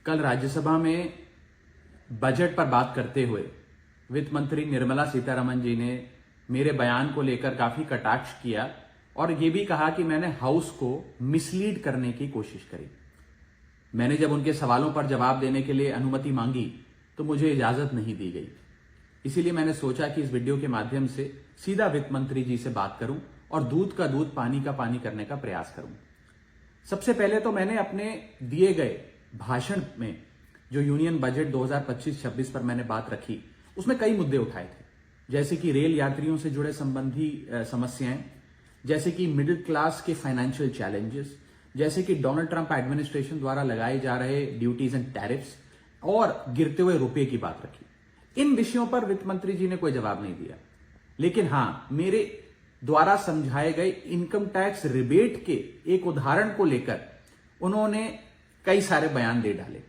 कल राज्यसभा में बजट पर बात करते हुए वित्त मंत्री निर्मला सीतारमण जी ने मेरे बयान को लेकर काफी कटाक्ष किया और यह भी कहा कि मैंने हाउस को मिसलीड करने की कोशिश करी। मैंने जब उनके सवालों पर जवाब देने के लिए अनुमति मांगी तो मुझे इजाजत नहीं दी गई। इसीलिए मैंने सोचा कि इस वीडियो के माध्यम से सीधा वित्त मंत्री जी से बात करूं और दूध का दूध पानी का पानी करने का प्रयास करूं। सबसे पहले तो मैंने अपने दिए गए भाषण में जो यूनियन बजट 2025-26 पर मैंने बात रखी उसमें कई मुद्दे उठाए थे, जैसे कि रेल यात्रियों से जुड़े संबंधी समस्याएं, जैसे कि मिडिल क्लास के फाइनेंशियल चैलेंजेस, जैसे कि डोनाल्ड ट्रंप एडमिनिस्ट्रेशन द्वारा लगाए जा रहे ड्यूटीज एंड टैरिफ्स और गिरते हुए रुपए की बात रखी। इन विषयों पर वित्त मंत्री जी ने कोई जवाब नहीं दिया, लेकिन हां, मेरे द्वारा समझाए गए इनकम टैक्स रिबेट के एक उदाहरण को लेकर उन्होंने कई सारे बयान दे डाले।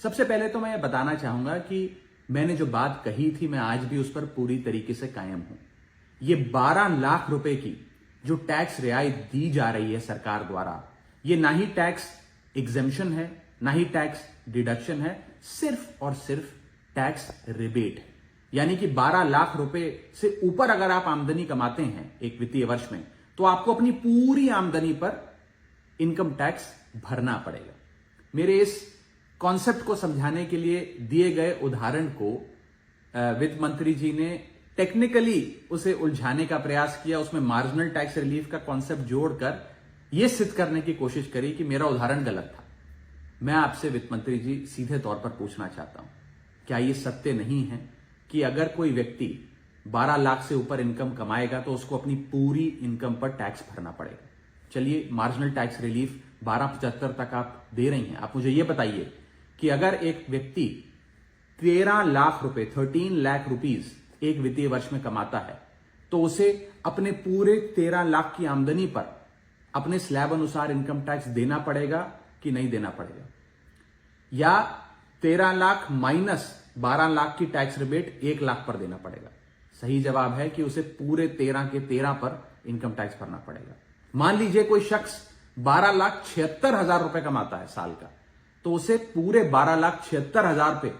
सबसे पहले तो मैं ये बताना चाहूंगा कि मैंने जो बात कही थी मैं आज भी उस पर पूरी तरीके से कायम हूं। ये 12 लाख रुपए की जो टैक्स रियायत दी जा रही है सरकार द्वारा, ये ना ही टैक्स एग्जेम्पशन है, ना ही टैक्स डिडक्शन है, सिर्फ और सिर्फ टैक्स रिबेट है। यानी कि 12 लाख रुपए से ऊपर अगर आप आमदनी कमाते हैं एक वित्तीय वर्ष में, तो आपको अपनी पूरी आमदनी पर इनकम टैक्स भरना पड़ेगा। मेरे इस कॉन्सेप्ट को समझाने के लिए दिए गए उदाहरण को वित्त मंत्री जी ने टेक्निकली उसे उलझाने का प्रयास किया, उसमें मार्जिनल टैक्स रिलीफ का कॉन्सेप्ट जोड़कर यह सिद्ध करने की कोशिश करी कि मेरा उदाहरण गलत था। मैं आपसे वित्त मंत्री जी सीधे तौर पर पूछना चाहता हूं, क्या यह सत्य नहीं है कि अगर कोई व्यक्ति 12 लाख से ऊपर इनकम कमाएगा तो उसको अपनी पूरी इनकम पर टैक्स भरना पड़ेगा? चलिए, मार्जिनल टैक्स रिलीफ 1275 तक आप दे रही हैं। आप मुझे यह बताइए कि अगर एक व्यक्ति 13 लाख रुपए 13 लाख रुपीज एक वित्तीय वर्ष में कमाता है तो उसे अपने पूरे 13 लाख की आमदनी पर अपने स्लैब अनुसार इनकम टैक्स देना पड़ेगा कि नहीं देना पड़ेगा? या 13 लाख माइनस 12 लाख की टैक्स रिबेट 1 लाख पर देना पड़ेगा? सही जवाब है कि उसे पूरे 13 के 13 पर इनकम टैक्स भरना पड़ेगा। मान लीजिए कोई शख्स 12,76,000 रुपए कमाता है साल का, तो उसे पूरे 12,76,000 पे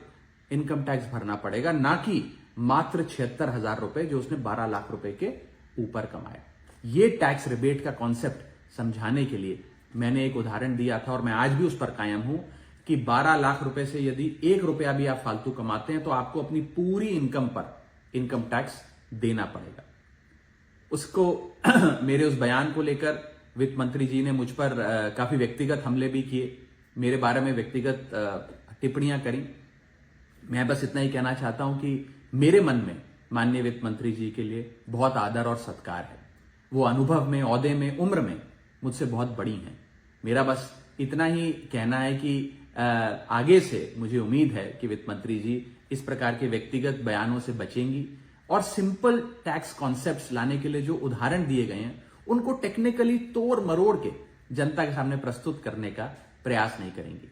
इनकम टैक्स भरना पड़ेगा, ना कि मात्र 76,000 रुपए जो उसने 12 लाख रुपए के ऊपर कमाया। यह टैक्स रिबेट का कॉन्सेप्ट समझाने के लिए मैंने एक उदाहरण दिया था और मैं आज भी उस पर कायम हूं कि 12 लाख रुपए से यदि 1 रुपया भी आप फालतू कमाते हैं तो आपको अपनी पूरी इनकम पर इनकम टैक्स देना पड़ेगा। उसको मेरे उस बयान को लेकर वित्त मंत्री जी ने मुझ पर काफी व्यक्तिगत हमले भी किए, मेरे बारे में व्यक्तिगत टिप्पणियां करी। मैं बस इतना ही कहना चाहता हूं कि मेरे मन में माननीय वित्त मंत्री जी के लिए बहुत आदर और सत्कार है। वो अनुभव में, ओहदे में, उम्र में मुझसे बहुत बड़ी हैं। मेरा बस इतना ही कहना है कि आगे से मुझे उम्मीद है कि वित्त मंत्री जी इस प्रकार के व्यक्तिगत बयानों से बचेंगी और सिंपल टैक्स कॉन्सेप्ट्स लाने के लिए जो उदाहरण दिए गए हैं उनको टेक्निकली तोड़ मरोड़ के जनता के सामने प्रस्तुत करने का प्रयास नहीं करेंगी।